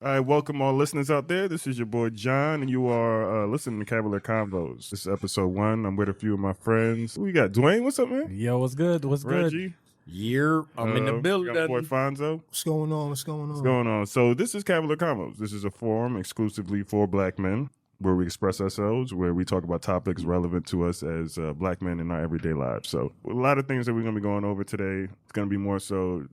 All right, welcome all listeners out there. This is your boy John, and you are listening to Cavalier Convos. This is episode 1. I'm with a few of my friends. Who we got? Dwayne, what's up, man? Yo, what's good? What's Reggie. good? I'm in the building. Got boy Iphonzo. What's going on? What's going on? So this is Cavalier Convos. This is a forum exclusively for black men where we express ourselves, where we talk about topics relevant to us as black men in our everyday lives. So a lot of things that we're going to be going over today. It's going to be more so,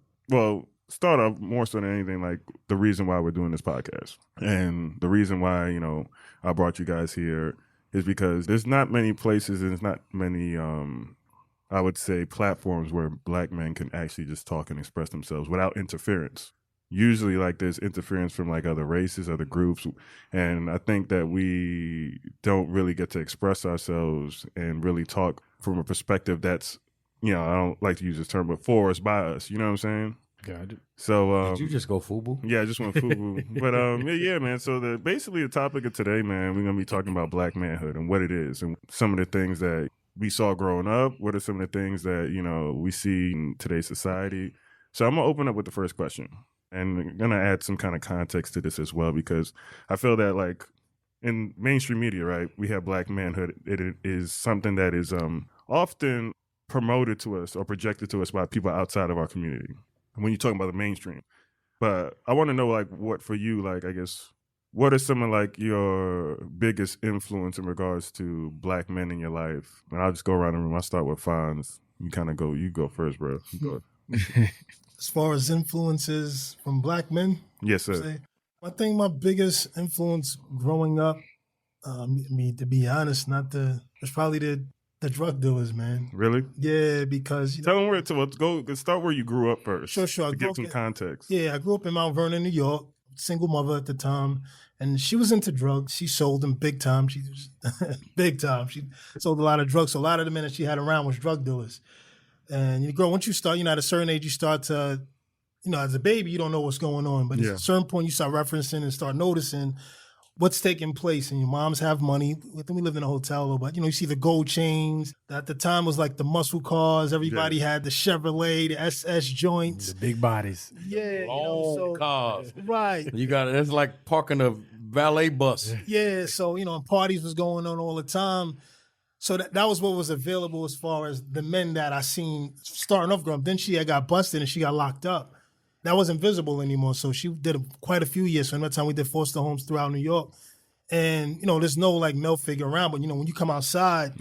start off more so than anything like the reason why we're doing this podcast. And the reason why, I brought you guys here is because there's not many places and there's not many, I would say, platforms where black men can actually just talk and express themselves without interference. Usually like there's interference from like other races, other groups. And I think that we don't really get to express ourselves and really talk from a perspective that's, I don't like to use this term, but for us, by us. You know what I'm saying? Got it. So did you just go FUBU? Yeah, I just went FUBU. But yeah, man. So basically the topic of today, man, we're gonna be talking about black manhood and what it is and some of the things that we saw growing up. What are some of the things that, we see in today's society? So I'm gonna open up with the first question. And I'm gonna add some kind of context to this as well, because I feel that like in mainstream media, right, we have black manhood. It is something that is often promoted to us or projected to us by people outside of our community when you're talking about the mainstream. But I want to know, like, what for you, like, I guess, what are some of, like, your biggest influence in regards to black men in your life? And I'll just go around the room. I'll start with Fonz. You go first, bro. Go. As far as influences from black men, Yes, sir. I think my biggest influence growing up, to be honest, it's probably the drug dealers, man. Really? Yeah, because Tell them let's start where you grew up first. Sure. To get some context. Yeah, I grew up in Mount Vernon, New York, single mother at the time, and she was into drugs. She sold them big time. She was big time. She sold a lot of drugs. So a lot of the men that she had around was drug dealers. And once you start, at a certain age, you start to, as a baby, you don't know what's going on. But at a certain point, you start referencing and start noticing what's taking place. And your moms have money. I think we lived in a hotel, but you see the gold chains. At the time was like the muscle cars. Everybody had the Chevrolet, the SS joints, The big bodies. Yeah, Long cars. Right. You got it. It's like parking a valet bus. Yeah. So and parties was going on all the time. So that was what was available as far as the men that I seen starting off growing up. Then she had got busted and she got locked up. That wasn't visible anymore. So she did quite a few years. So another time we did foster homes throughout New York. And, there's no like male figure around. But, when you come outside,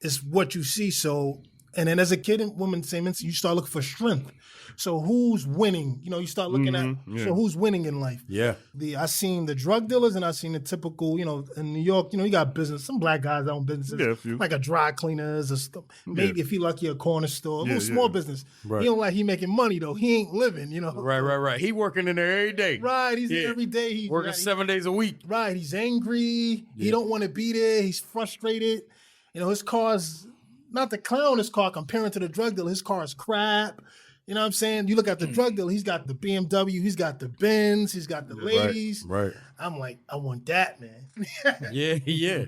it's what you see. So, and then as a kid and woman, same instant, you start looking for strength. So who's winning? You start looking at, so who's winning in life? Yeah. I seen the drug dealers and I seen the typical, in New York, you got business, some black guys that own businesses, Yeah, a few. like a dry cleaners, maybe if he lucky a corner store, a little small business. Right. He don't like he making money though. He ain't living, Right. He working in there every day. Right, he's there every day. He's working 7 days a week. Right, he's angry. He don't want to be there. He's frustrated. His car's not the clown. His car comparing to the drug dealer. His car is crap. You know what I'm saying? You look at the drug dealer. He's got the BMW. He's got the Benz. He's got the ladies. Right. I'm like, I want that, man. Yeah.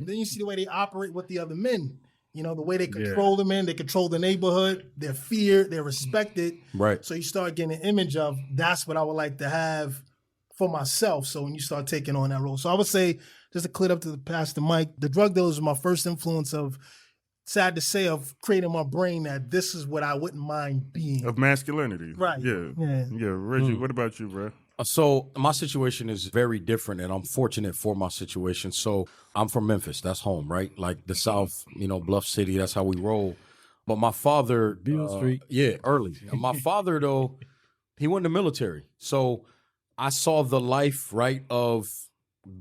Then you see the way they operate with the other men. The way they control the men. They control the neighborhood. They're feared. They're respected. Right. So you start getting an image of that's what I would like to have for myself. So when you start taking on that role. So I would say, just to clear up to past the mic, the drug dealers were my first influence of, sad to say, of creating my brain that this is what I wouldn't mind being. Of masculinity. Right. Yeah. Yeah. Reggie, what about you, bro? So my situation is very different, and I'm fortunate for my situation. So I'm from Memphis. That's home, right? Like the South, Bluff City. That's how we roll. But my father, Beale Street. Yeah, early. My father, though, he went in the military. So I saw the life, right, of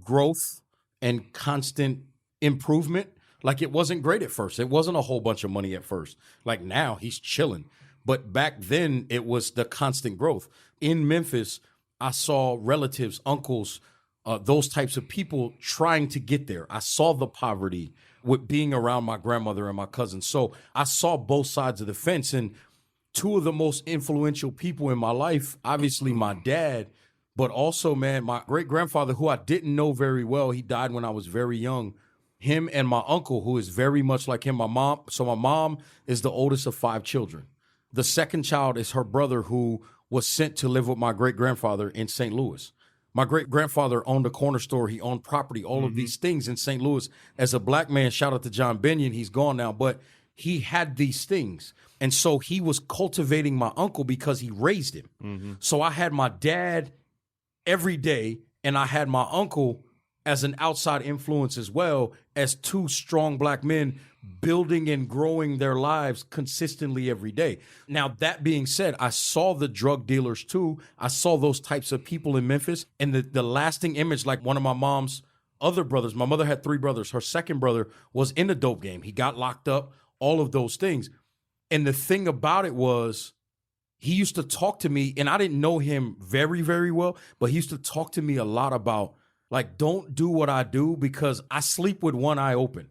growth and constant improvement. Like it wasn't great at first. It wasn't a whole bunch of money at first. Like now he's chilling. But back then it was the constant growth. In Memphis, I saw relatives, uncles, those types of people trying to get there. I saw the poverty with being around my grandmother and my cousins. So I saw both sides of the fence. And two of the most influential people in my life, obviously my dad, but also, man, my great-grandfather, who I didn't know very well. He died when I was very young. Him and my uncle, who is very much like him, my mom. So my mom is the oldest of 5 children. The second child is her brother, who was sent to live with my great-grandfather in St. Louis. My great grandfather owned a corner store. He owned property, all of these things in St. Louis. As a black man, shout out to John Benyon. He's gone now, but he had these things. And so he was cultivating my uncle because he raised him. So I had my dad every day, and I had my uncle as an outside influence as well, as two strong black men building and growing their lives consistently every day. Now, that being said, I saw the drug dealers too. I saw those types of people in Memphis, and the lasting image, like one of my mom's other brothers, my mother had 3 brothers. Her second brother was in the dope game. He got locked up, all of those things. And the thing about it was, he used to talk to me, and I didn't know him very, very well, but he used to talk to me a lot about, like, don't do what I do because I sleep with one eye open.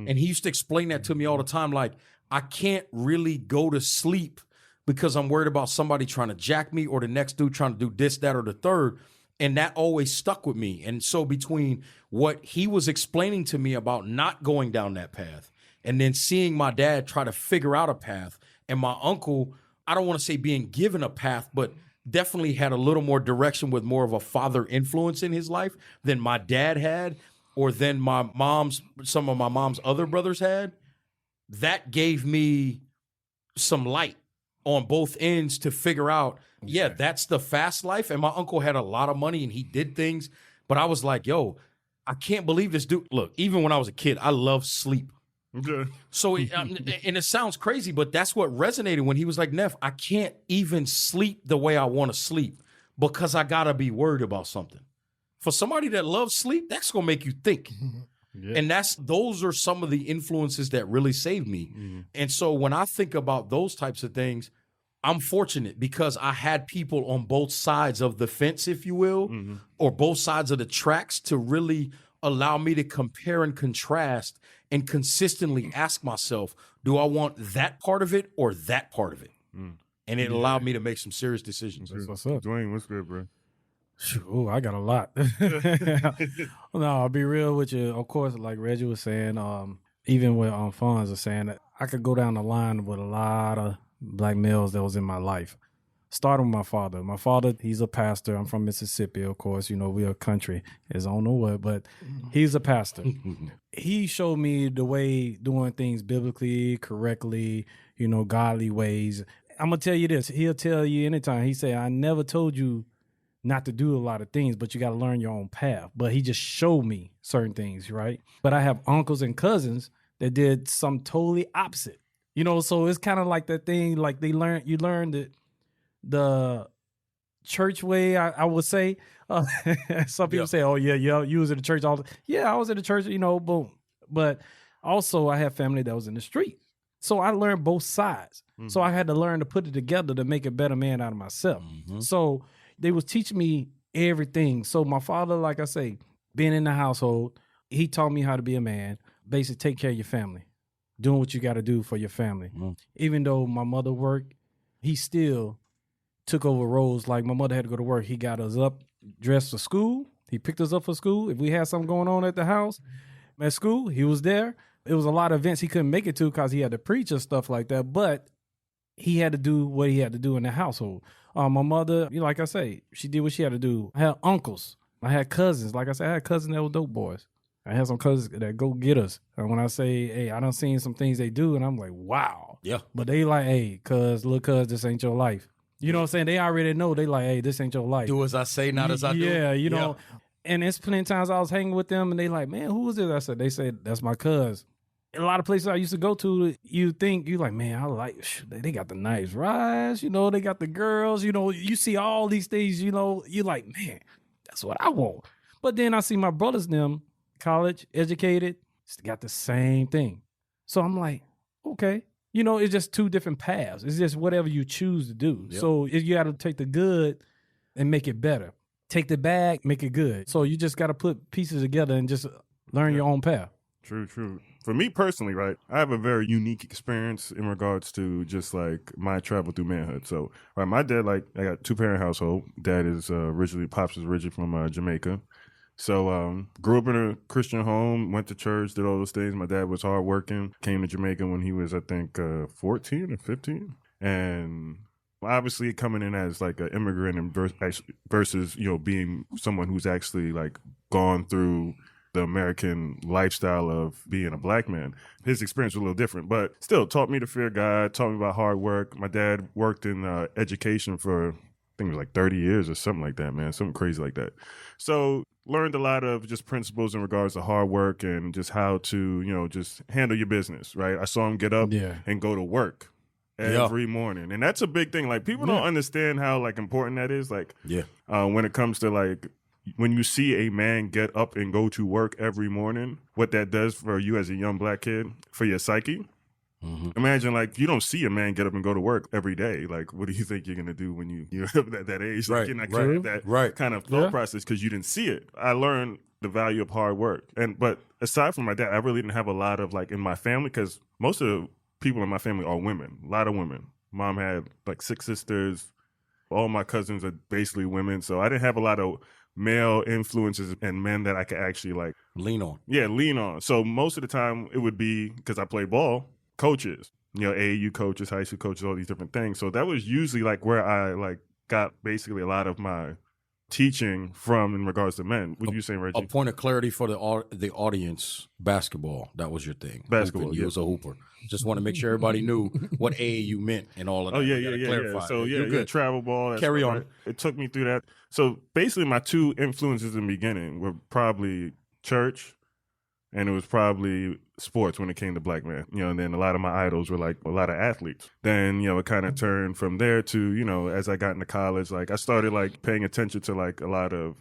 And he used to explain that to me all the time. Like, I can't really go to sleep because I'm worried about somebody trying to jack me or the next dude trying to do this, that, or the third. And that always stuck with me. And so between what he was explaining to me about not going down that path and then seeing my dad try to figure out a path, and my uncle, I don't want to say being given a path, but definitely had a little more direction with more of a father influence in his life than my dad had, or than some of my mom's other brothers had. That gave me some light on both ends to figure out, yeah, that's the fast life. And my uncle had a lot of money and he did things, but I was like, yo, I can't believe this dude. Look, even when I was a kid, I loved sleep. Okay. So, and it sounds crazy, but that's what resonated when he was like, Neff, I can't even sleep the way I want to sleep because I got to be worried about something. For somebody that loves sleep, that's going to make you think. Yeah. And those are some of the influences that really saved me. And so when I think about those types of things, I'm fortunate because I had people on both sides of the fence, if you will, or both sides of the tracks to really allow me to compare and contrast and consistently ask myself, do I want that part of it or that part of it? And it allowed me to make some serious decisions. That's what's up. Dwayne, what's good, bro? Ooh, I got a lot. No, I'll be real with you. Of course, like Reggie was saying, even with Iphonzo was saying, that I could go down the line with a lot of black males that was in my life. Starting with my father. My father, he's a pastor. I'm from Mississippi, of course. You know, we're a country. It's I don't know what, but he's a pastor. He showed me the way doing things biblically, correctly, you know, godly ways. I'm going to tell you this. He'll tell you anytime. He said, I never told you not to do a lot of things, but you got to learn your own path. But he just showed me certain things, right? But I have uncles and cousins that did some totally opposite. You know, so it's kind of like that thing, like you learn the church way, I would say. Some people say, oh, yeah, you was in the church all the time. Yeah, I was in the church, you know, boom. But also I have family that was in the street. So I learned both sides. So I had to learn to put it together to make a better man out of myself. So they was teaching me everything. So my father, like I say, being in the household, he taught me how to be a man, basically take care of your family, doing what you got to do for your family. Even though my mother worked, he still took over roles. Like my mother had to go to work. He got us up, dressed for school. He picked us up for school. If we had something going on at the house, at school, he was there. It was a lot of events he couldn't make it to because he had to preach and stuff like that. But he had to do what he had to do in the household. My mother, like I say, she did what she had to do. I had uncles. I had cousins. Like I said, I had cousins that were dope boys. I had some cousins that go get us. And when I say, hey, I done seen some things they do, and I'm like, wow. Yeah. But they like, hey, cuz, this ain't your life. You know what I'm saying? They already know. They like, hey, this ain't your life. Do as I say, not as I do. Yeah, you know. And it's plenty of times I was hanging with them, and they like, man, who is this? They said, that's my cuz. A lot of places I used to go to, you think, you like, man, I like, they got the nice rides, you know, they got the girls, you know, you see all these things, you know, you like, man, that's what I want. But then I see my brothers, them, college, educated, got the same thing. So I'm like, okay. You know, it's just two different paths. It's just whatever you choose to do. Yep. So you got to take the good and make it better. Take the bad, make it good. So you just got to put pieces together and just learn your own path. True. For me personally, right, I have a very unique experience in regards to just like my travel through manhood. So, right, my dad, like, I got 2-parent household. Dad is pops is originally from Jamaica. So, grew up in a Christian home, went to church, did all those things. My dad was hardworking, came to Jamaica when he was, I think, 14 or 15. And Obviously, coming in as like an immigrant and versus being someone who's actually like gone through the American lifestyle of being a black man, his experience was a little different, but still taught me to fear God, taught me about hard work. My dad worked in education for, I think it was like 30 years or something like that, man, something crazy like that. So learned a lot of just principles in regards to hard work and just how to, just handle your business, right? I saw him get up and go to work every morning. And that's a big thing. Like, people don't understand how like important that is. Like, when it comes to like, when you see a man get up and go to work every morning, what that does for you as a young black kid, for your psyche. Imagine, like, you don't see a man get up and go to work every day. Like, what do you think you're going to do when you're at that age? Like, you're not going to have that kind of thought process because you didn't see it. I learned the value of hard work. But aside from my dad, I really didn't have a lot of, like, in my family, because most of the people in my family are women, a lot of women. Mom had like 6 sisters. All my cousins are basically women. So I didn't have a lot of male influences and men that I could actually like lean on. Yeah, lean on. So most of the time it would be, because I played ball, coaches, AAU coaches, high school coaches, all these different things. So that was usually like where I like got basically a lot of my teaching from in regards to men. What you saying, Reggie? A point of clarity for the audience: basketball. That was your thing. Basketball. You was a hooper. Just want to make sure everybody knew what AAU meant and all of that. Oh yeah. So yeah, travel ball. Carry on. Right. It took me through that. So basically, my 2 influences in the beginning were probably church, and it was probably sports when it came to black men. And then a lot of my idols were like a lot of athletes. Then it kind of turned from there to as I got into college, like I started like paying attention to like a lot of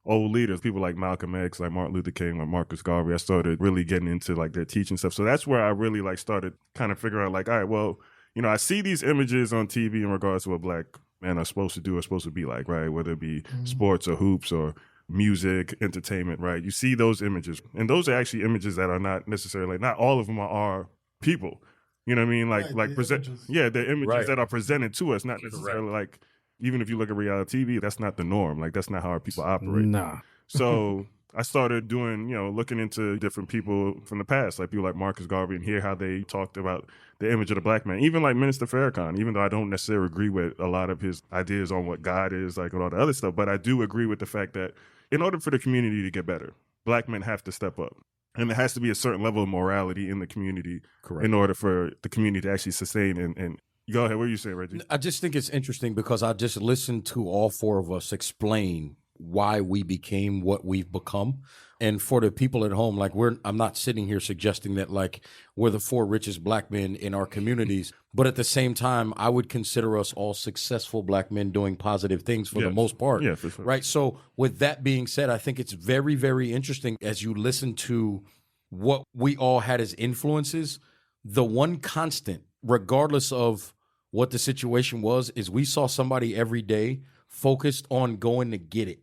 old leaders, people like Malcolm X, like Martin Luther King, like Marcus Garvey. I started really getting into like their teaching stuff. So that's where I really like started kind of figuring out like, all right, well, I see these images on TV in regards to what black men are supposed to do or supposed to be like, right? Whether it be sports or hoops or music, entertainment, right? You see those images. And those are actually images that are not necessarily, not all of them are people. You know what I mean? Like present, the images that are presented to us, not necessarily like, even if you look at reality TV, that's not the norm. Like, that's not how our people operate. Nah. So I started doing, looking into different people from the past, like people like Marcus Garvey, and hear how they talked about the image of the black man. Even like Minister Farrakhan, even though I don't necessarily agree with a lot of his ideas on what God is, like, and all the other stuff, but I do agree with the fact that in order for the community to get better, black men have to step up. And there has to be a certain level of morality in the community in order for the community to actually sustain and go ahead. What are you saying, Reggie? I just think it's interesting because I just listened to all 4 of us explain why we became what we've become. And for the people at home, like I'm not sitting here suggesting that like we're the 4 richest black men in our communities, but at the same time, I would consider us all successful black men doing positive things for the most part. Yeah, for sure. Right. So with that being said, I think it's very, very interesting as you listen to what we all had as influences. The one constant, regardless of what the situation was, is we saw somebody every day focused on going to get it.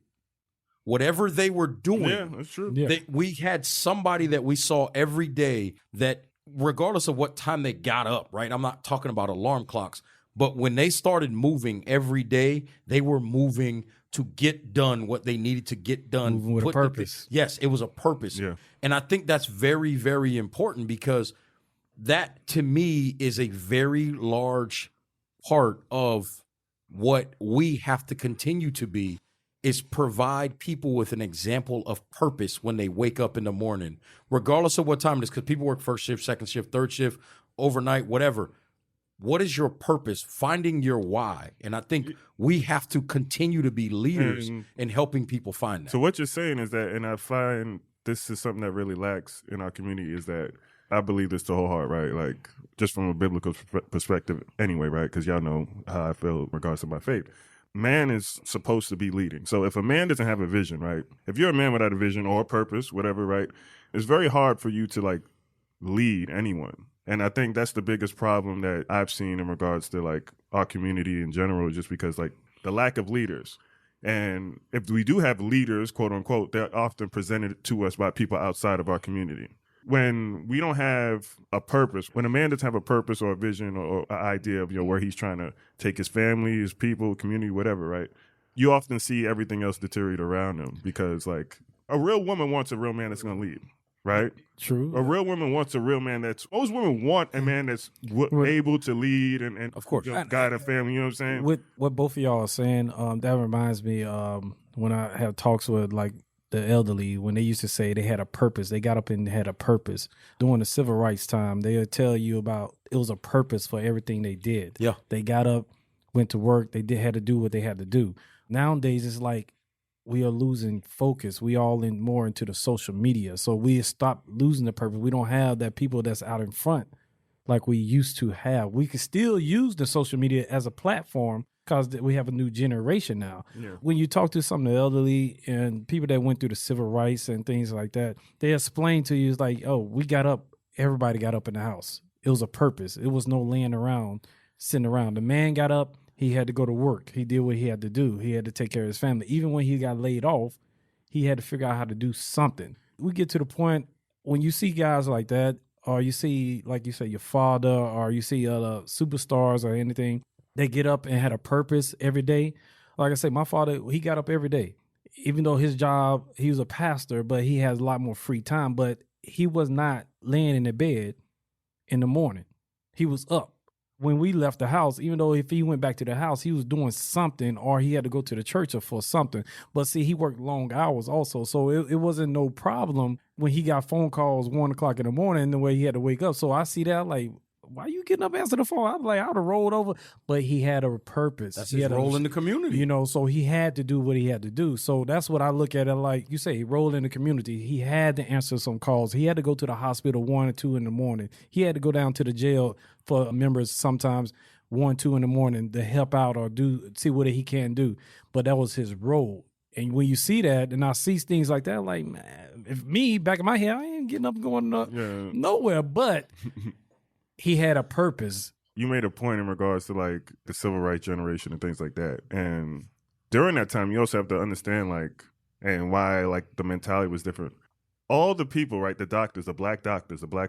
Whatever they were doing, yeah, that's true. We had somebody that we saw every day that, regardless of what time they got up, right? I'm not talking about alarm clocks, but when they started moving every day, they were moving to get done what they needed to get done. Moving with a purpose. Yes, it was a purpose. Yeah. And I think that's very, very important because that, to me, is a very large part of what we have to continue to be, is provide people with an example of purpose when they wake up in the morning, regardless of what time it is, because people work first shift, second shift, third shift, overnight, whatever. What is your purpose? Finding your why. And I think we have to continue to be leaders in helping people find that. So what you're saying is that, and I find this is something that really lacks in our community, is that I believe this the whole heart, right? Like, just from a biblical perspective anyway, right? Because y'all know how I feel in regards to my faith. Man is supposed to be leading. So if a man doesn't have a vision, right? If you're a man without a vision or a purpose, whatever, right? It's very hard for you to like lead anyone. And I think that's the biggest problem that I've seen in regards to like our community in general, just because like the lack of leaders. And if we do have leaders, quote unquote, they're often presented to us by people outside of our community. When we don't have a purpose, when a man doesn't have a purpose or a vision or an idea of where he's trying to take his family, his people, community, whatever, right? You often see everything else deteriorate around him because like a real woman wants a real man that's going to lead, right? True. A real woman wants a real man. Most women want a man that's able to lead and Of course. guide a family. You know what I'm saying? With what both of y'all are saying, that reminds me when I have talks with like the elderly, when they used to say they had a purpose. They got up and had a purpose. During the civil rights time, they would tell you about it was a purpose for everything they did. Yeah. They got up, went to work. They had to do what they had to do. Nowadays, it's like we are losing focus. We all in more into the social media. So we stop losing the purpose. We don't have that people that's out in front like we used to have. We can still use the social media as a platform because we have a new generation now. Yeah. When you talk to some of the elderly and people that went through the civil rights and things like that, they explain to you, it's like, oh, we got up, everybody got up in the house. It was a purpose. It was no laying around, sitting around. The man got up, he had to go to work. He did what he had to do. He had to take care of his family. Even when he got laid off, he had to figure out how to do something. We get to the point when you see guys like that, or you see, like you say, your father, or you see other superstars or anything, they get up and had a purpose every day. Like I say, my father, he got up every day. Even though his job, he was a pastor, but he has a lot more free time. But he was not laying in the bed in the morning. He was up. When we left the house, even though if he went back to the house, he was doing something or he had to go to the church or for something. But see, he worked long hours also. So it wasn't no problem when he got phone calls 1 o'clock in the morning the way he had to wake up. So I see that like, why you getting up answer the phone? I'm like, I would have rolled over. But he had a purpose. That's he his had role in the community. You know, so he had to do what he had to do. So that's what I look at it like. You say, role in the community. He had to answer some calls. He had to go to the hospital 1 or 2 in the morning. He had to go down to the jail for members sometimes 1, 2 in the morning to help out or see what he can do. But that was his role. And when you see that, and I see things like that, like, man, if me, back in my head, I ain't getting up and going nowhere. But he had a purpose. You made a point in regards to like the civil rights generation and things like that. And during that time, you also have to understand like, and why like the mentality was different. All the people, right? The doctors, the black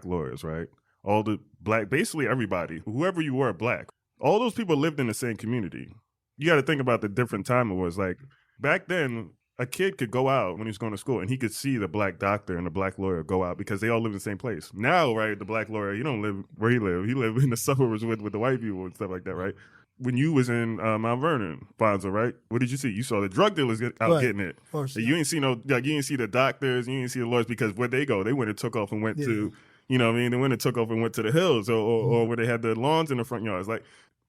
lawyers, right? All the black, basically everybody, whoever you were black, all those people lived in the same community. You got to think about the different time it was. Like back then, a kid could go out when he was going to school and he could see the black doctor and the black lawyer go out because they all live in the same place. Now, right, the black lawyer, you don't live where he live. He live in the suburbs with the white people and stuff like that, right? When you was in Mount Vernon, Iphonzo, right? What did you see? You saw the drug dealers out getting it. Of course. You ain't see you didn't see the doctors, you didn't see the lawyers because where they go, they went and took off and went to, you know what I mean? They went and took off and went to the hills or where they had the lawns in the front yards. Like,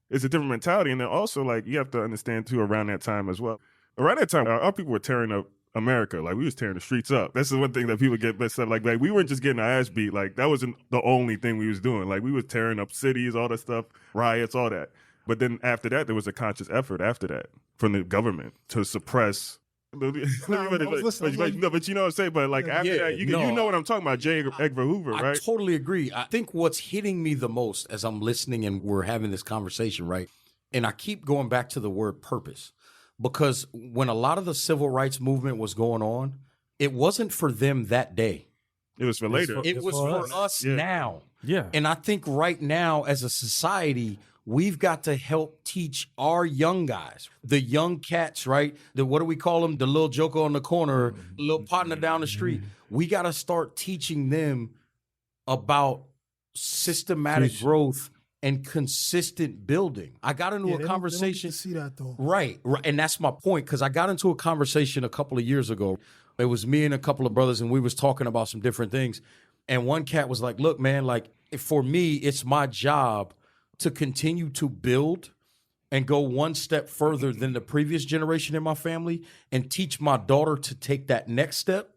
it's a different mentality. And then also, like, you have to understand, too, around that time as well. Around that time, our people were tearing up America. Like, we was tearing the streets up. That's the one thing that people get messed up. Like we weren't just getting our ass beat. Like, that wasn't the only thing we was doing. Like, we was tearing up cities, all that stuff, riots, all that. But then after that, there was a conscious effort after that from the government to suppress. But you know what I'm saying? But like after that, you know what I'm talking about, J. Edgar Hoover, right? I totally agree. I think what's hitting me the most as I'm listening and we're having this conversation, right? And I keep going back to the word purpose. Because when a lot of the civil rights movement was going on, it wasn't for them that day. It was for later. It was for us now. Yeah. And I think right now, as a society, we've got to help teach our young guys, the young cats, right? What do we call them? The little joker on the corner, the little partner down the street. We got to start teaching them about systematic growth and consistent building. I got into a conversation. They don't get to see that though. Right. And that's my point, because I got into a conversation a couple of years ago. It was me and a couple of brothers, and we was talking about some different things. And one cat was like, look, man, like for me, it's my job to continue to build and go one step further than the previous generation in my family and teach my daughter to take that next step.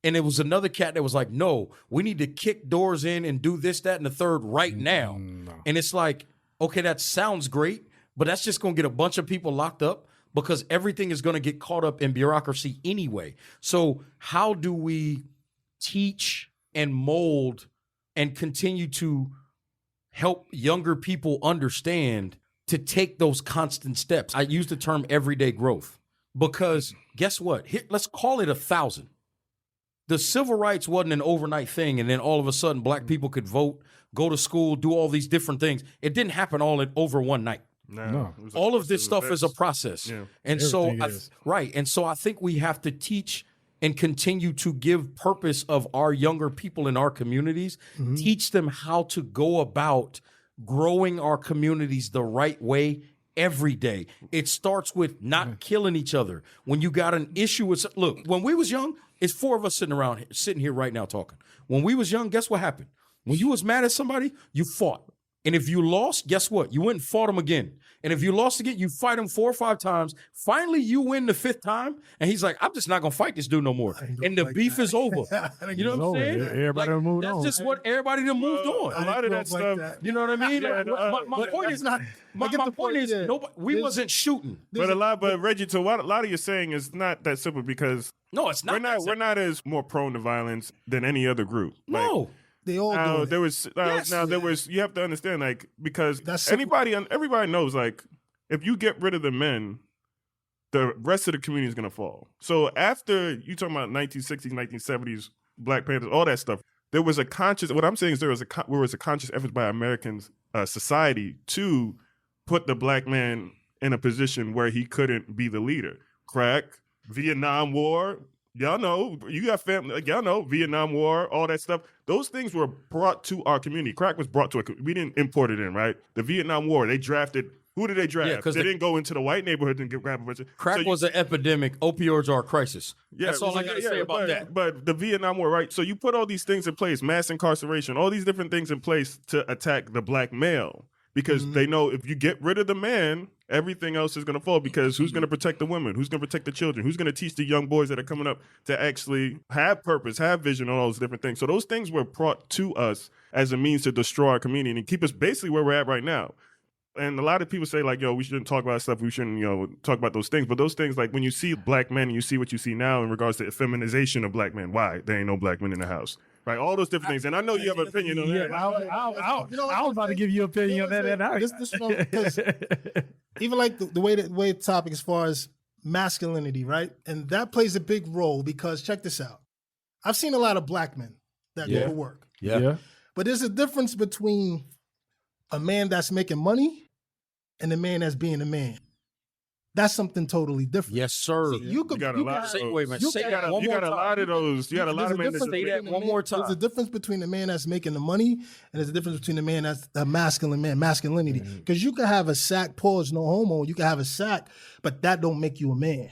And it was another cat that was like, no, we need to kick doors in and do this, that, and the third right now. No. And it's like, okay, that sounds great, but that's just going to get a bunch of people locked up because everything is going to get caught up in bureaucracy anyway. So how do we teach and mold and continue to help younger people understand to take those constant steps? I use the term everyday growth because guess what? Let's call it 1,000. The civil rights wasn't an overnight thing, and then all of a sudden black people could vote, go to school, do all these different things. It didn't happen all over one night. No. All of this stuff is a process. Yeah. And so, and so I think we have to teach and continue to give purpose of our younger people in our communities, teach them how to go about growing our communities the right way every day. It starts with not killing each other. When you got an issue with, look, when we was young, it's 4 of us sitting here right now talking. When we was young, guess what happened? When you was mad at somebody, you fought. And if you lost, guess what? You went and fought them again. And if you lost again, you fight him 4 or 5 times. Finally, you win the 5th time. And he's like, I'm just not going to fight this dude no more. And the beef is over. You know what I'm saying? Everybody done moved on. That's just what everybody done moved on. A lot of that stuff. You know what I mean? Yeah, My point is not. My point is, nobody, we wasn't shooting. But Reggie, so what a lot of you're saying is not that simple because No, it's not. we're not as more prone to violence than any other group. No. They all Now do. there was you have to understand like because That's everybody knows like if you get rid of the men, the rest of the community is gonna fall. So after you talking about 1960s, 1970s, Black Panthers, all that stuff, there was a conscious. What I'm saying is there was a conscious effort by Americans society to put the black man in a position where he couldn't be the leader. Crack, Vietnam War. Y'all know, you got family, like y'all know, Vietnam War, all that stuff. Those things were brought to our community. Crack was brought to we didn't import it in, right? The Vietnam War, they drafted, who did they draft? Yeah, 'cause they didn't go into the white neighborhood and grab a bunch of. Crack was an epidemic. Opioids are a crisis. Yeah, That's all I got to say about that. But the Vietnam War, right? So you put all these things in place, mass incarceration, all these different things in place to attack the black male. Because they know if you get rid of the man, everything else is going to fall. Because who's going to protect the women? Who's going to protect the children? Who's going to teach the young boys that are coming up to actually have purpose, have vision, all those different things? So those things were brought to us as a means to destroy our community and keep us basically where we're at right now. And a lot of people say like, yo, we shouldn't talk about stuff. We shouldn't, talk about those things. But those things, like when you see black men and you see what you see now in regards to feminization of black men, why? There ain't no black men in the house. Right, all those different things, and I know you have an opinion on that. I was about to give you an opinion on that. Because even like the way the topic as far as masculinity, right? And that plays a big role because check this out. I've seen a lot of black men that go to work. Yeah. But there's a difference between a man that's making money and a man that's being a man. That's something totally different. Yes, sir. See, you got a lot. Wait a minute. Say that one You more got a time. lot of those. You got a lot of men. Say that one more time. There's a difference between the man that's making the money and there's a difference between the man that's a masculine man, masculinity. Because you can have a sack, pause, no homo. You can have a sack, but that don't make you a man.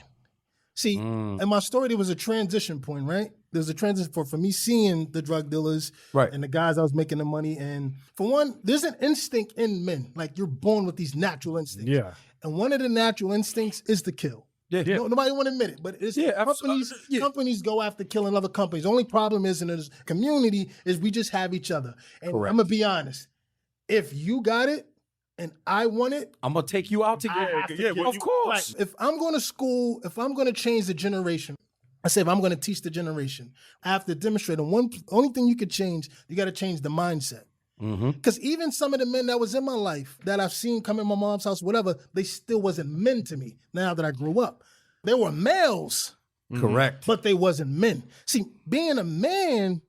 See, in my story, there was a transition point, right? There's a transition for me seeing the drug dealers and the guys I was making the money. And for one, there's an instinct in men. Like you're born with these natural instincts. Yeah. And one of the natural instincts is to kill. Yeah. No, nobody want to admit it, but it's companies go after killing other companies. The only problem is in this community is we just have each other. And I'm gonna be honest. If you got it and I want it, I'm gonna take you out together. Of course. if I'm going to school, if I'm going to change the generation, I say if I'm going to teach the generation, I have to demonstrate. And only thing you could change, you got to change the mindset. Because even some of the men that was in my life that I've seen come in my mom's house, whatever, they still wasn't men to me now that I grew up. They were males, Correct. but they wasn't men. See, being a man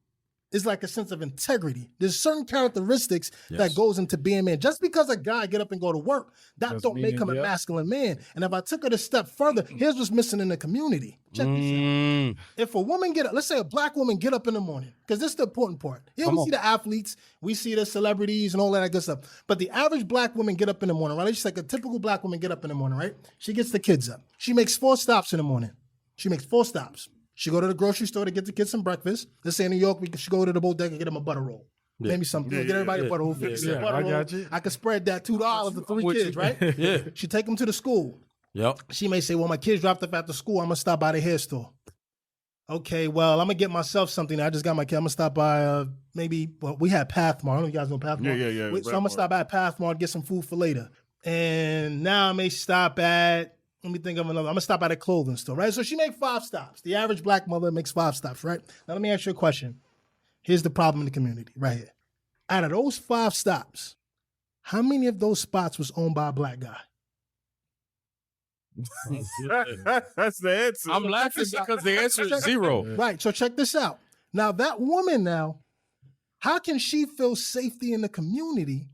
is like a sense of integrity. There's certain characteristics that goes into being a man. Just because a guy get up and go to work, that don't make him a masculine man. And if I took it a step further, here's what's missing in the community. Check this out. If a woman get up, let's say a black woman get up in the morning, because this is the important part. Yeah, we see the athletes, we see the celebrities and all that good stuff. But the average black woman get up in the morning, right? Just like a typical black woman get up in the morning, right? She gets the kids up. She makes 4 stops in the morning. She makes 4 stops. She go to the grocery store to get the kids some breakfast. Let's say in New York, we should go to the bodega and get them a butter roll. Maybe something. Get everybody a butter roll. Butter I roll. got you. I could spread that $2 to 3 kids, right? She take them to the school. Yep. She may say, well, my kids dropped off after school. I'm going to stop by the hair store. Okay, well, I'm going to get myself something. I just got my kid. I'm going to stop by we had Pathmart. I don't know if you guys know Pathmart. Yeah. So I'm going to stop by Pathmart, get some food for later. And now I may stop at, let me think of another. I'm going to stop at a clothing store, right? So she makes 5 stops. The average black mother makes 5 stops, right? Now let me ask you a question. Here's the problem in the community right here. Out of those 5 stops, how many of those spots was owned by a black guy? That's the answer. I'm laughing because the answer is 0. Right, so check this out. Now that woman how can she feel safety in the community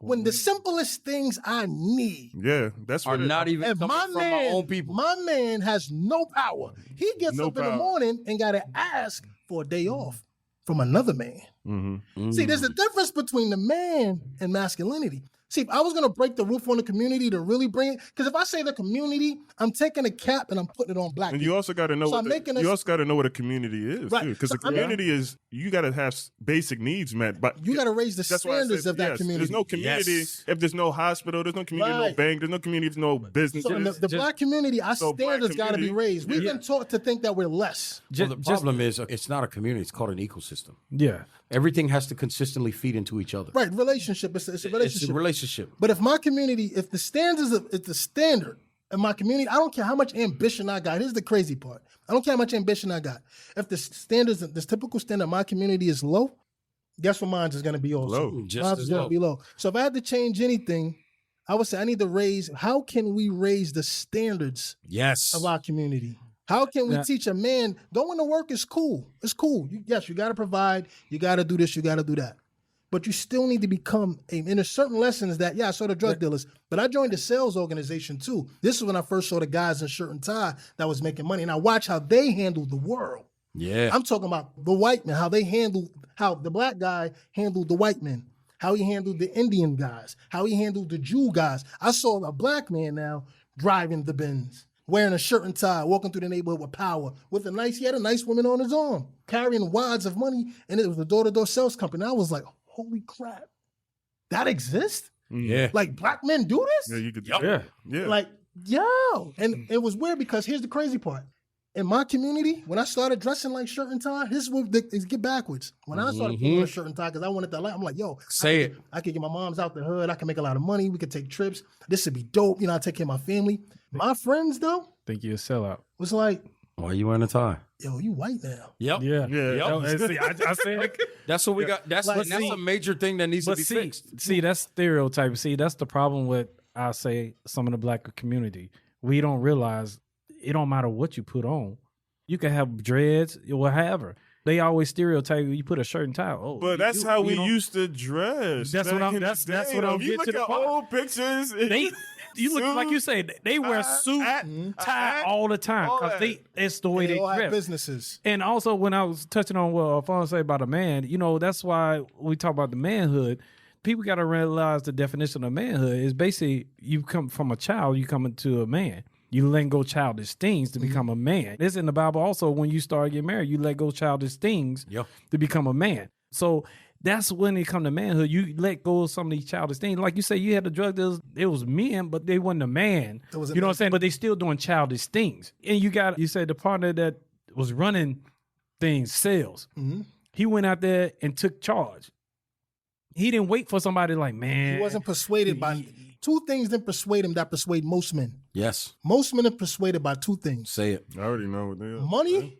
when the simplest things I need, Yeah, that's Are what not even and coming from my own people. my man has no power. He gets No up in the power. morning and got to ask for a day off from another man. Mm-hmm. See, there's a difference between the man and masculinity. See, if I was going to break the roof on the community to really bring it, because if I say the community, I'm taking a cap and I'm putting it on black And people. you also got to know So I'm making you us- also got to know what a community is, Right. too, because So the community is you got to have basic needs met. But You got to raise the that's why I standards said, of that yes, community. There's no community Yes. if there's no hospital. There's no community, no Right. bank. There's no community, there's no business. So in the Just- black community, our So black standards got to be community- raised. We've Yeah. been taught to think that we're less. Well, the problem is it's not a community. It's called an ecosystem. Yeah. Everything has to consistently feed into each other. Right, relationship. It's a It's relationship. a relationship. But if my community, if the standard in my community, I don't care how much ambition I got. Here's the crazy part. I don't care how much ambition I got. If the standards, this typical standard of my community is low, guess what mine is going to be also? Low. Just Mine's as going low. to be low. So if I had to change anything, I would say I need to raise, how can we raise the standards Yes. of our community? How can we Now- teach a man going to work is cool? It's cool. Yes, you got to provide. You got to do this. You got to do that. But you still need to become and there's certain lessons that, I saw the drug dealers, but I joined the sales organization too. This is when I first saw the guys in shirt and tie that was making money. And I watched how they handled the world. Yeah. I'm talking about the white men, how the black guy handled the white men, how he handled the Indian guys, how he handled the Jew guys. I saw a black man now driving the Benz, wearing a shirt and tie, walking through the neighborhood with power, he had a nice woman on his arm, carrying wads of money, and it was a door-to-door sales company. I was like, holy crap, that exists? Yeah. Like black men do this? Yeah, you could. Yup. Yeah, yeah. Like, yo. And it was weird because here's the crazy part. In my community, when I started dressing like shirt and tie, this is what get backwards. When I started putting on a shirt and tie, because I wanted that life, I'm like, yo, Say it. I could get my mom's out the hood. I can make a lot of money. We could take trips. This would be dope. I take care of my family. My friends, though, Think you're a sellout. was like, Why are you wearing a tie? yo, you white now. Yep. Yeah. Yeah. Oh, and see, I said, That's what we got. That's Like, that's see- a major thing that needs to but be see, fixed. that's stereotype. See, that's the problem with, I say, some of the black community. We don't realize it don't matter what you put on. You can have dreads, whatever. They always stereotype you put a shirt and tie. Oh, But that's you- how you we don't- used to dress. That's what back I'm- in the that's day, what though. I'm If you getting look to the at point. old pictures. They, you look like you say they wear suit, tie all the time all because that. it's the way They they all have dress. businesses. And also, when I was touching on what Iphonzo said about a man, that's why we talk about the manhood. People got to realize the definition of manhood is basically you come from a child, you come into a man. You let go childish things to become a man. It's in the Bible also. When you start getting married, you let go childish things Yep. to become a man. So that's when it come to manhood. You let go of some of these childish things. Like you say, you had the drug dealers. It was men, but they wasn't a man. It was a You know what man. I'm saying? But they still doing childish things. And you said the partner that was running things, sales. He went out there and took charge. He didn't wait for somebody like, man. He wasn't persuaded by two things that persuade him that persuade most men. Yes. Most men are persuaded by two things: Say it. I already know what they are. money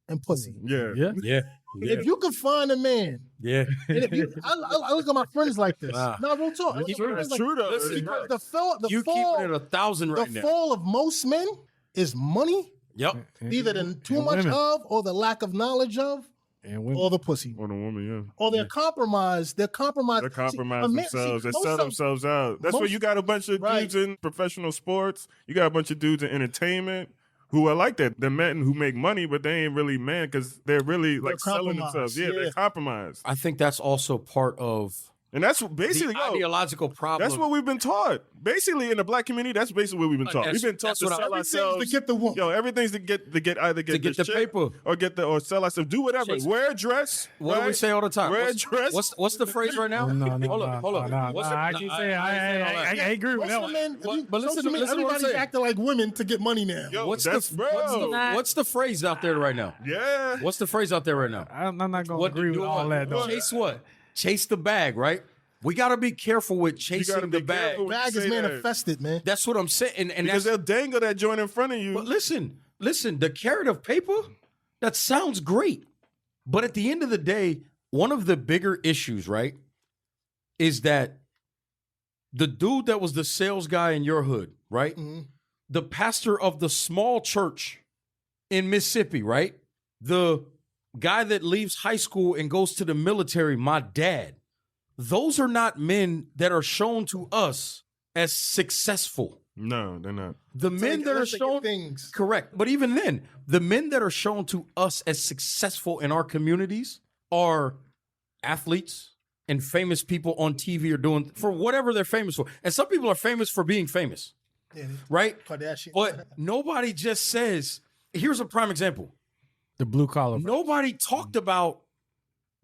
and pussy. Yeah. Yeah. Yeah. If you could find a man, Yeah. and if you, I look at my friends like this. Nah. No, real talk. I look at my friends It's like- true, though. Listen, It's because right. the You fall, keeping it 1,000 right the now. fall of most men is money, Yep. either the too And much women. of, or the lack of knowledge of, And women. or the pussy. On a woman, yeah. Or they're compromised. They're compromised. They compromise See, a man- themselves. see, They most sell of- themselves out. That's why most- you got a bunch of Right. dudes in professional sports. You got a bunch of dudes in entertainment who are like that. They're men who make money, but they ain't really men because they're really like selling compromised, themselves. Yeah, yeah. they're compromised. I think that's also part of And that's basically, the ideological problem. that's what we've been taught. Basically, in the black community, that's basically what we've been taught. That's- We've been taught that's to what I- sell Everything's ourselves. to get the woman. Yo, everything's to get either get, To get this the chick paper. or sell ourselves. Do whatever. Chase- Wear a dress. What do we right? say all the time? Wear a dress. What's the phrase right now? No, hold up. What's the- I no, keep I- saying, I ain't saying all that. I agree with Most that of the one. men, But- if you- but listen social to- media, listen to what I'm everybody's saying. acting like women to get money now. Yo, What's that's the bro. what's the phrase out there right now? Yeah. What's the phrase out there right now? I'm not going to What agree with do all what? that, though. Chase what? Chase the bag, right? We got to be careful with gotta chasing be the bag. careful. Bag is Say that. manifested, man. That's what I'm saying, and Because that's. they'll dangle that joint in front of you. But listen, the carrot of paper, that sounds great, but at the end of the day, one of the bigger issues, right, is that the dude that was the sales guy in your hood, right, the pastor of the small church in Mississippi, right, the guy that leaves high school and goes to the military, my dad, those are not men that are shown to us as successful. No, they're not. The men that are shown things. correct, but even then, the men that are shown to us as successful in our communities are athletes and famous people on TV are doing for whatever they're famous for. And some people are famous for being famous, right? Kardashian. But nobody just says, here's a prime example. The blue collar. Nobody talked about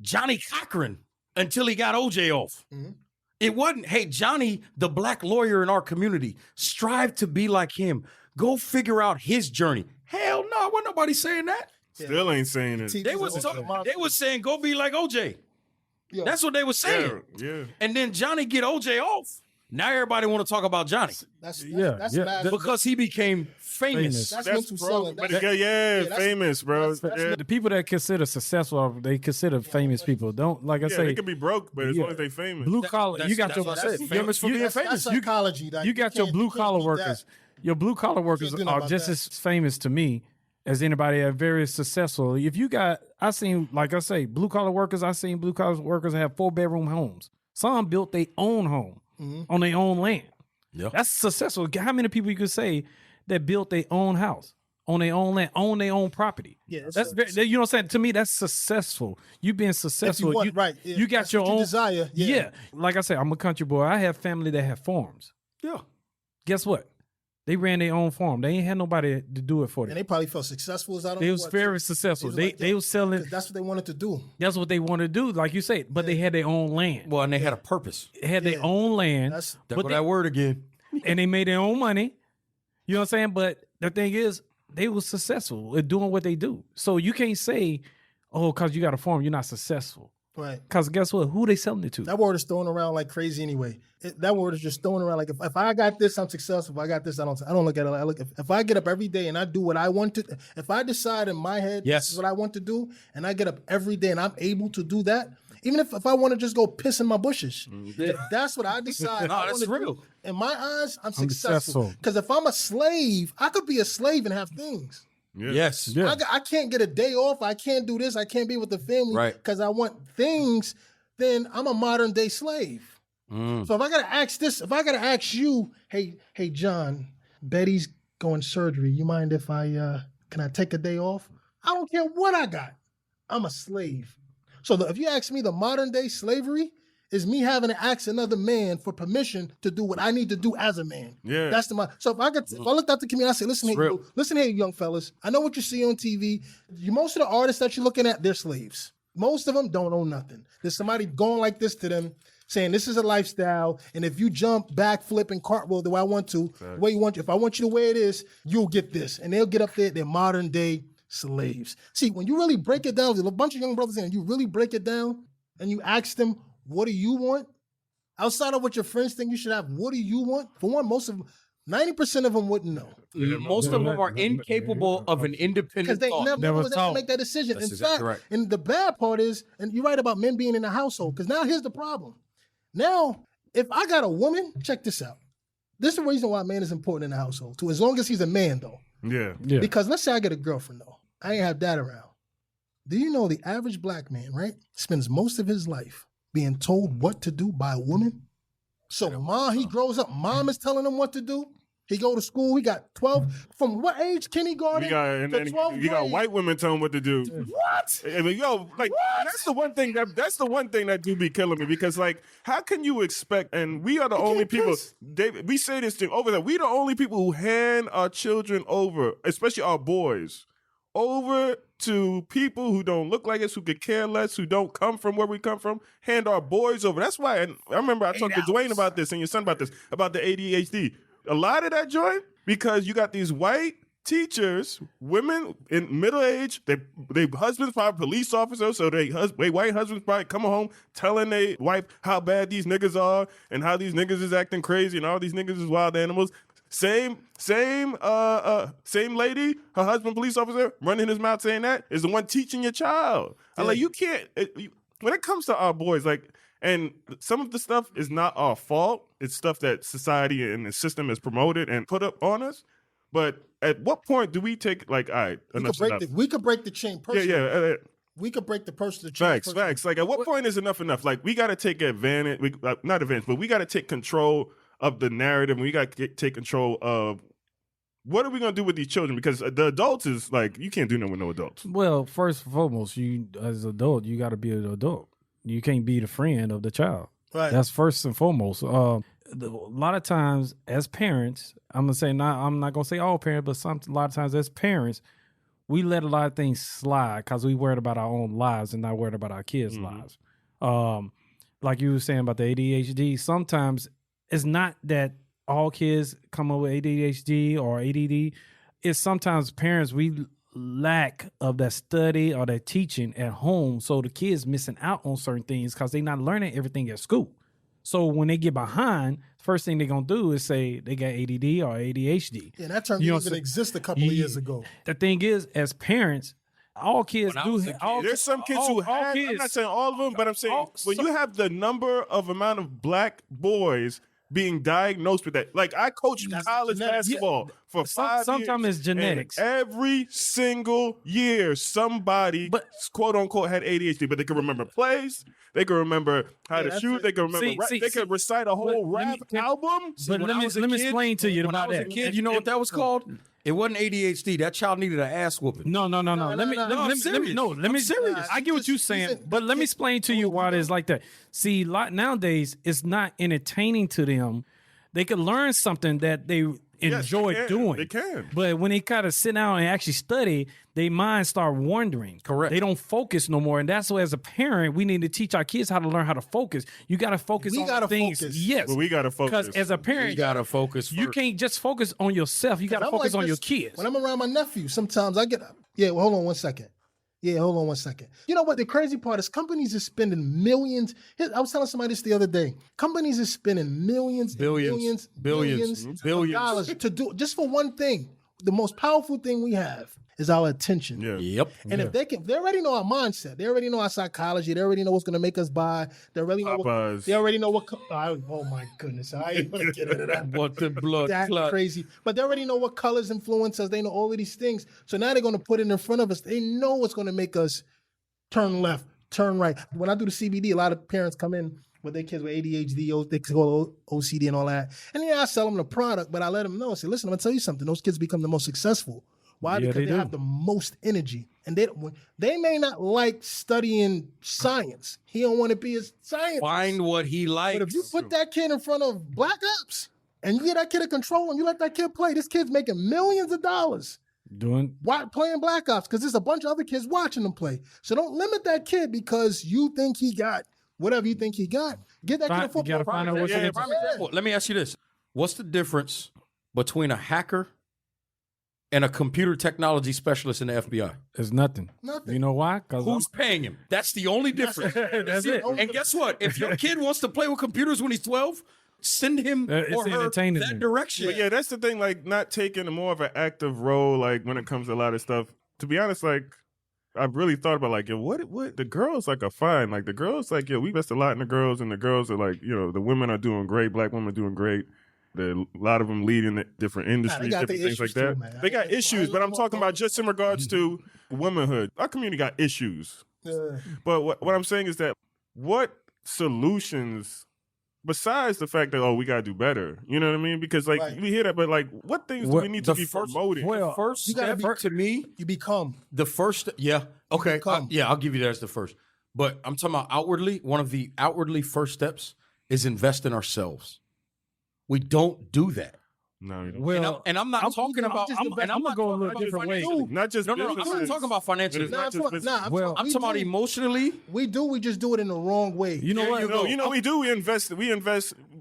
Johnny Cochran until he got OJ off. Mm-hmm. It wasn't, hey, Johnny, the black lawyer in our community, strive to be like him. Go figure out his journey. Hell no, wasn't nobody saying that. Still ain't saying it. They was saying, go be like OJ. Yeah. That's what they were saying. Yeah. And then Johnny get OJ off. Now everybody want to talk about Johnny That's Yeah. bad. because he became famous. That's That's mental bro. selling. But That's- that's famous, bro. Yeah. The people that consider successful, they consider famous people. Don't like I Yeah, say. they can be broke, but as Yeah. long as they famous. Blue collar. That's- You got that's your what I said. you- Famous for you- being That's famous. psychology. You got your blue collar workers. Your blue collar workers Can't do are nothing just about as famous to me as anybody that very successful. If you got, I seen, like I say, blue collar workers. I seen blue collar workers have 4-bedroom homes. Some built their own home on their own land. Yeah. That's successful. How many people you could say that built their own house on their own land, own their own property? Yeah, that's very, you know what I'm saying. To me, that's successful. You being successful. want, right. Yeah, You got that's your what you own desire. Yeah. Like I said, I'm a country boy. I have family that have farms. Yeah. Guess what? They ran their own farm. They ain't had nobody to do it for And them. they probably felt successful as I don't They know was what. very successful. was They like, they was selling. 'Cause that's what they wanted to do. That's what they wanted to do, like you said. But they had their own land. Well, and they had a purpose. They had their Yeah. own land. That's There But go they- that word again. And they made their own money. You know what I'm saying? But the thing is, they was successful at doing what they do. So you can't say, oh, because you got a farm, you're not successful. right. Because guess what? Who they selling it to? That word is thrown around like crazy anyway. That word is just thrown around like if I got this, I'm successful. If I got this, I don't look at it. I look if I get up every day and I do what I want to. If I decide in my head Yes. this is what I want to do, and I get up every day and I'm able to do that, even if I want to just go piss in my bushes, if that's what I decide. No, I that's wanna real. do, in my eyes, I'm successful. successful. Because if I'm a slave, I could be a slave and have things. Yeah. Yes. Yeah. I can't get a day off. I can't do this. I can't be with the family Right. because I want things. Then I'm a modern day slave. So if I gotta ask this, if I gotta ask you, hey John, Betty's going surgery. You mind if can I take a day off? I don't care what I got. I'm a slave. So if you ask me, the modern day slavery is me having to ask another man for permission to do what I need to do as a man. Yeah. That's so if I looked out the community, I say, listen here, real. listen here, young fellas. I know what you see on TV. Most of the artists that you're looking at, they're slaves. Most of them don't own nothing. There's somebody going like this to them, saying this is a lifestyle, and if you jump, back, flip, and cartwheel the way I want to, the way you want, if I want you the way it is, you'll get this. And they'll get up there, they're modern day slaves. See, when you really break it down, there's a bunch of young brothers in, and you really break it down, and you ask them, what do you want? Outside of what your friends think you should have, what do you want? For one, 90% of them wouldn't know. Most of them are incapable of an Because independent they thought. never was able thought. to make that decision. That's In exactly fact, right. and the bad part is, and you're right about men being in the household, because now here's the problem. Now, if I got a woman, check this out. This is the reason why a man is important in the household, too, as long as he's a man, though. Yeah. Yeah. Because let's say I get a girlfriend, though. I ain't have that around. Do you know the average black man, right, spends most of his life being told what to do by a woman? So he grows up, mom is telling him what to do. He go to school, we got 12. From what age? Kindergarten You got and to then 12th you got grade. white women telling what to do. What? I mean, that's the one thing that do be killing me, because like, how can you expect? And we are the only can't people. piss. David, we say this thing over there. We the only people who hand our children over, especially our boys, over to people who don't look like us, who could care less, who don't come from where we come from. Hand our boys over. That's why. And I remember I talked to Dwayne about this and your son about this, about the ADHD. A lot of that joint, because you got these white teachers, women in middle age, they husbands probably police officers, so they white husbands probably come home telling their wife how bad these niggas are and how these niggas is acting crazy and all these niggas is wild animals. Same lady, her husband police officer running his mouth saying that is the one teaching your child. I'm like, you can't. When it comes to our boys, like. And some of the stuff is not our fault. It's stuff that society and the system has promoted and put up on us. But at what point do we take, like, all right, enough's enough? We could break the chain personally. Yeah. We could break the purse to Facts. Like, at what point is enough enough? Like, we got to take advantage. Not advantage, but we got to take control of the narrative. And we got to take control of what are we going to do with these children? Because the adults is like, you can't do nothing with no adults. Well, first and foremost, you as an adult, you got to be an adult. You can't be the friend of the child. Right. That's first and foremost. A lot of times, as parents, I'm not gonna say all parents, but a lot of times as parents, we let a lot of things slide because we worried about our own lives and not worried about our kids' lives. Like you were saying about the ADHD, sometimes it's not that all kids come up with ADHD or ADD. It's sometimes parents, we lack of that study or that teaching at home, so the kids missing out on certain things because they're not learning everything at school. So when they get behind, first thing they're gonna do is say they got ADD or ADHD. Yeah, that term didn't even exist a couple of years ago. The thing is, as parents, all kids do. There's some kids who have. kids, I'm not saying all of them, but I'm saying when you have the amount of black boys being diagnosed with that. Like, I coached college basketball for 5 years. Sometimes it's genetics. Every single year, somebody, quote unquote, had ADHD, but they can remember plays. They can remember how to shoot. They can remember rap. They can recite a whole rap album. But let me explain to you when about I was that. a kid, you know what that was called? It wasn't ADHD. That child needed an ass whooping. No. Let me serious. I get what you're saying, but let me explain to you why it is like that. See, nowadays it's not entertaining to them. They can learn something that they enjoy doing. They can. But when they kind of sit down and actually study, their minds start wandering. Correct. They don't focus no more. And that's why, as a parent, we need to teach our kids how to learn how to focus. You got to focus on things. Focus. Yes. Well, we got to focus. Because as a parent, You got to focus first. you can't just focus on yourself. You got to focus on your kids. When I'm around my nephew, sometimes I get, hold on one second. You know what? The crazy part is companies are spending millions. I was telling somebody this the other day. Companies are spending billions of dollars to do just for one thing. The most powerful thing we have is our attention. Yeah. Yep. And if they already know our mindset. They already know our psychology. They already know what's going to make us buy. They already know what. Oh my goodness! I ain't going to get into that. What the blood That's clot. crazy. But they already know what colors influence us. They know all of these things. So now they're going to put it in front of us. They know what's going to make us turn left, turn right. When I do the CBD, a lot of parents come in with their kids with ADHD, they call OCD and all that. And I sell them the product, but I let them know. I say, listen, I'm going to tell you something. Those kids become the most successful. Why? Yeah, because they have the most energy. And they may not like studying science. He don't want to be a scientist. Find what he likes. But if you put that kid in front of Black Ops and you get that kid a control and you let that kid play, this kid's making millions of dollars playing Black Ops because there's a bunch of other kids watching them play. So don't limit that kid because you think he got whatever you think he got. Get that kid a football. You gotta find out what's prime example. Let me ask you this. What's the difference between a hacker and a computer technology specialist in the FBI? It's nothing. You know why? Who's paying him? That's the only difference. That's it. And guess what? If your kid wants to play with computers when he's 12, send him or her that direction. But that's the thing, like, not taking a more of an active role, like, when it comes to a lot of stuff. To be honest, like, I've really thought about, like, what the girls, like, are fine. Like, the girls, like, we invest a lot in the girls, and the girls are, like, the women are doing great. Black women are doing great. A lot of them leading different industries, different things like that. Too, they got issues, but I'm talking about just in regards to womanhood. Our community got issues. But what I'm saying is that what solutions, besides the fact that, we got to do better, you know what I mean? Because, like, we hear that, but, like, what things do we need to be promoting? Well, first step to me, you become. The first, okay, I'll give you that as the first. But I'm talking about outwardly, one of the outwardly first steps is invest in ourselves. We don't do that. No, you don't. Well, and I'm not talking about. I'm gonna go a little different way. Not just I'm not talking about financially. Not just business. I'm talking about emotionally. We just do it in the wrong way. You know what? We do. We invest.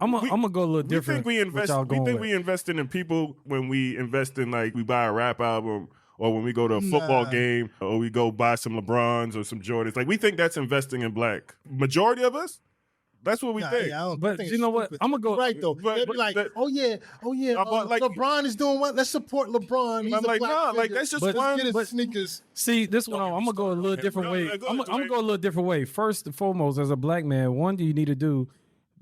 I'm gonna go a little different. We think we invest in people when we invest in, like, we buy a rap album, or when we go to a football game, or we go buy some LeBrons or some Jordans. Like, we think that's investing in black. Majority of us. That's what we think. But you know what? I'm gonna go right though. They'd be like, LeBron is doing what? Let's support LeBron. He's I'm like, black that's just figure. one. Sneakers. See, this one, I'm gonna go a little different way. I'm gonna go a little different way. First and foremost, as a black man, one thing you need to do,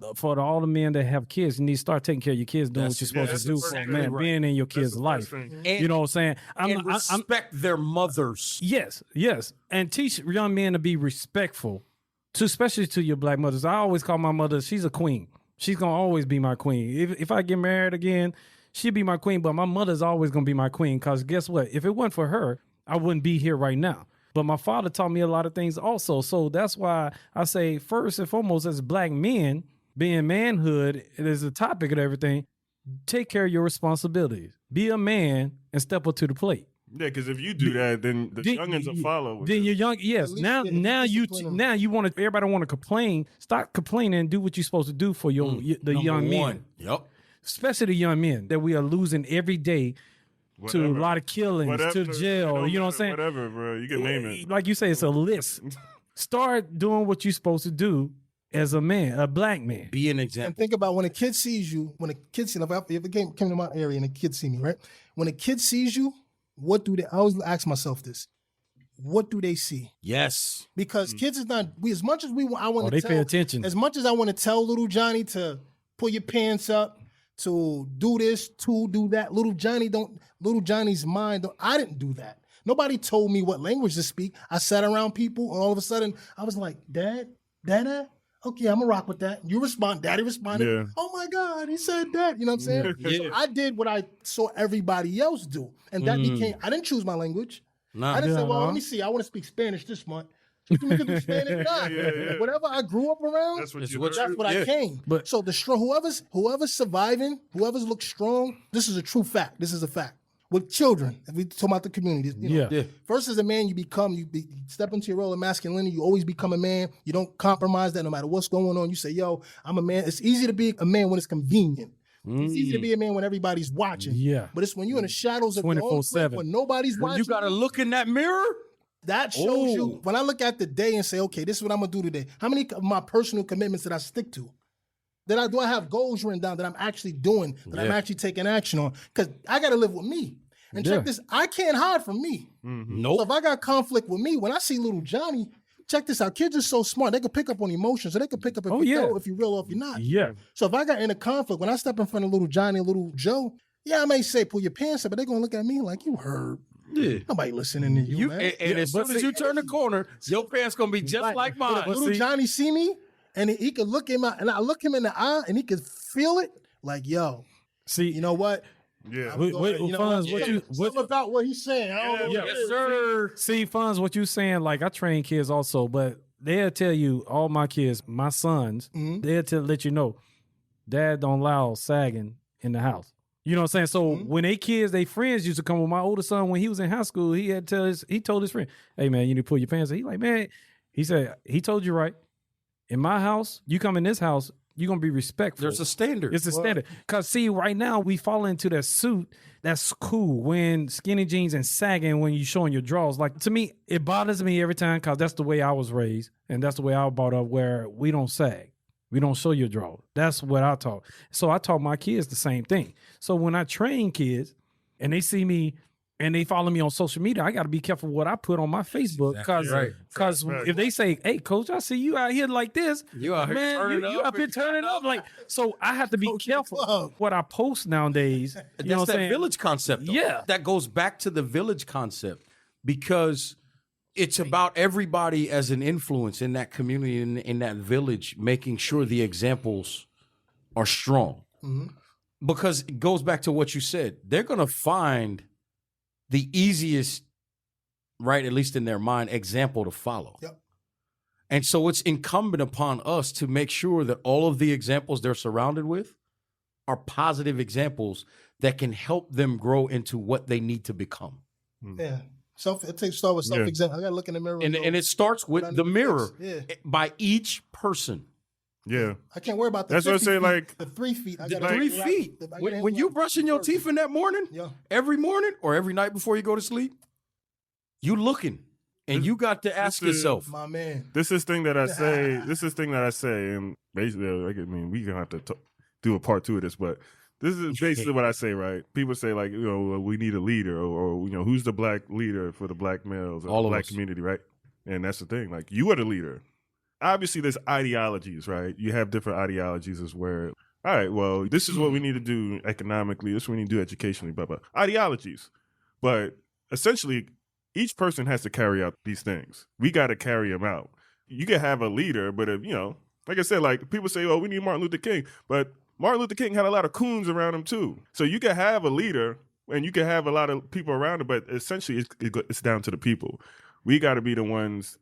all the men that have kids, you need to start taking care of your kids, doing what you're supposed to do for a man, being in your kid's life. And, you know what I'm saying? And respect their mothers. Yes, and teach young men to be respectful, especially to your black mothers. I always call my mother, she's a queen. She's gonna always be my queen. If I get married again, she'd be my queen, but my mother's always gonna be my queen, because guess what? If it wasn't for her, I wouldn't be here right now. But my father taught me a lot of things also. So that's why I say, first and foremost, as black men, being manhood is the topic of everything, take care of your responsibilities. Be a man and step up to the plate. Yeah, because if you do that, then the youngins will follow. Then you're young. Yes. Now you want to. Everybody want to complain. Stop complaining and do what you're supposed to do for the young men. Yep. Especially the young men that we are losing every day to a lot of killings, to jail. You know what I'm saying? Whatever, bro. You can name it. Like you say, it's a list. Start doing what you're supposed to do as a man, a black man. Be an example. And think about when a kid sees you. When a kid sees, if a came to my area and a kid see me, right? When a kid sees you, what do they? I always ask myself this: what do they see? Yes. Because kids is not. We as much as we. I want to. They pay attention. As much as I want to tell little Johnny to pull your pants up, to do this, to do that. Little Johnny's mind. I didn't do that. Nobody told me what language to speak. I sat around people, and all of a sudden, I was like, Dad. Okay, I'm gonna rock with that. You respond. Daddy responded. Yeah. Oh my God, he said that. You know what I'm saying? Yeah. So I did what I saw everybody else do, and that became. I didn't choose my language. I didn't say, well, let me see. I want to speak Spanish this month. You can do Spanish. Whatever I grew up around, that's what I came. But so whoever's surviving, whoever's looks strong. This is a true fact. This is a fact. With children, if we talk about the community, you know, first as a man, you step into your role of masculinity. You always become a man. You don't compromise that no matter what's going on. You say, yo, I'm a man. It's easy to be a man when it's convenient. It's easy to be a man when everybody's watching. Yeah. But it's when you're in the shadows of 24/7, when nobody's watching. You got to look in that mirror. That shows you, when I look at the day and say, okay, this is what I'm going to do today. How many of my personal commitments did I stick to? Do I have goals written down that I'm actually doing, that I'm actually taking action on? Because I got to live with me. And check this, I can't hide from me. Nope. So if I got conflict with me, when I see little Johnny, check this out. Kids are so smart. They can pick up on emotions. So they can pick up if you know, if you're real or if you're not. Yeah. So if I got in a conflict, when I step in front of little Johnny and little Joe, I may say, pull your pants up, but they're going to look at me like, you heard. Yeah. Nobody listening to you, man. And as soon as you turn the corner, your pants going to be just like mine. Little Johnny see me, and he could look in and I look him in the eye, and he could feel it like, yo, see, you know what? Yeah. Something about what he's saying. Yes, sir. See, Fonz, what you saying, like I train kids also, but they'll tell you, all my kids, my sons, they'll let you know, Dad don't allow sagging in the house. You know what I'm saying? So when they kids, they friends used to come with my older son when he was in high school, he told his friend, hey man, you need to pull your pants up. He like, man, he said, he told you right. In my house, you come in this house, you're going to be respectful. There's a standard. It's a standard. Because, see, right now, we fall into that suit. That's cool when skinny jeans and sagging when you're showing your drawers. Like, to me, it bothers me every time because that's the way I was raised. And that's the way I was brought up, where we don't sag. We don't show your drawers. That's what I taught. So I taught my kids the same thing. So when I train kids and they see me and they follow me on social media, I got to be careful what I put on my Facebook. Because if they say, hey, coach, I see you out here like this. You out here turning up. Like, so I have to be careful what I post nowadays. That's that village concept, though. Yeah. That goes back to the village concept, because it's about everybody as an influence in that community, in that village, making sure the examples are strong. Because it goes back to what you said. They're going to find the easiest, right, at least in their mind, example to follow. Yep. And so it's incumbent upon us to make sure that all of the examples they're surrounded with are positive examples that can help them grow into what they need to become. Yeah. Start with self-example. I got to look in the mirror. And it starts with the mirror by each person. Yeah. I can't worry about the That's what I say, like the 3 feet. The 3 feet. When you brushing your teeth in that morning, every morning or every night before you go to sleep, you looking. And you got to ask yourself, my man. This is thing that I say. And basically, we gonna have to do a part 2 of this, but this is basically what I say. Right? People say like, we need a leader, or who's the black leader for the black males or all the of black us. Community, right? And that's the thing. Like, you are the leader. obviously there's ideologies, right? You have different ideologies as where, all right, well, this is what we need to do economically. This is what we need to do educationally, blah, blah. Ideologies. But essentially, each person has to carry out these things. We got to carry them out. You can have a leader, but if, like I said, like people say, oh, we need Martin Luther King. But Martin Luther King had a lot of coons around him too. So you can have a leader and you can have a lot of people around him, but essentially it's down to the people. We got to be the ones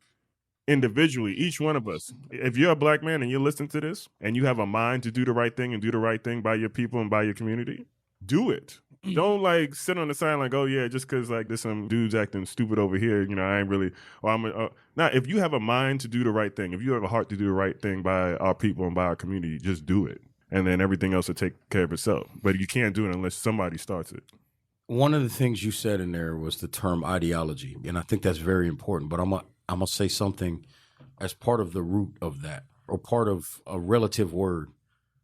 individually, each one of us. If you're a black man and you're listening to this and you have a mind to do the right thing and do the right thing by your people and by your community, do it. Don't like sit on the side like, oh yeah, just because like there's some dudes acting stupid over here, I ain't really, or I'm not. If you have a mind to do the right thing, if you have a heart to do the right thing by our people and by our community, just do it. And then everything else will take care of itself. But you can't do it unless somebody starts it. One of the things you said in there was the term ideology, and I think that's very important. But I'm gonna say something as part of the root of that, or part of a relative word.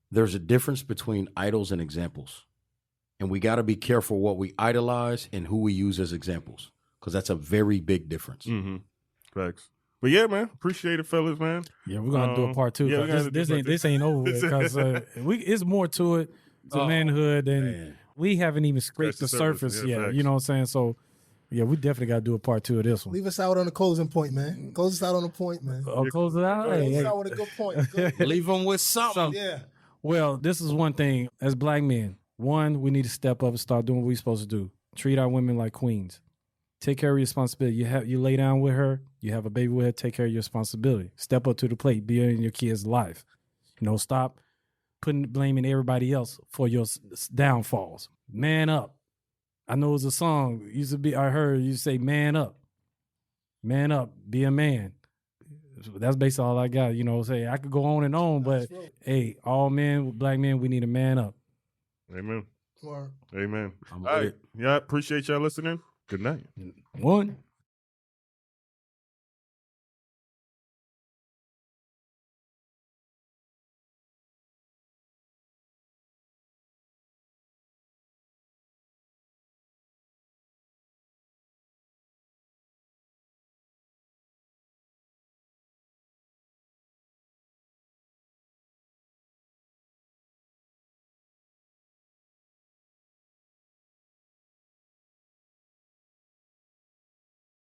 There's a difference between idols and examples, and we got to be careful what we idolize and who we use as examples, because that's a very big difference. Mm-hmm. Facts. But yeah, man, appreciate it, fellas, man. Yeah, we're gonna do a part 2. Yeah, This ain't over with, because it's more to it to manhood, and we haven't even scraped the surface yet. Facts. You know what I'm saying? So yeah, we definitely got to do a part 2 of this one. Leave us out on the closing point, man. Close us out on a point, man. Close it out. Close Hey, us out with a good point. Good. Leave them with something. Yeah. Well, this is one thing as black men. One, we need to step up and start doing what we're supposed to do. Treat our women like queens. Take care of your responsibility. You lay down with her, you have a baby with her, take care of your responsibility. Step up to the plate, be in your kid's life. Stop blaming everybody else for your downfalls. Man up. I know it's a song I heard you say, man up. Man up, be a man. That's basically all I got. Say I could go on and on, but hey, all men, black men, we need a man up. Amen. Or Amen. I'm All with right. it. Yeah, appreciate y'all listening. Good night. 1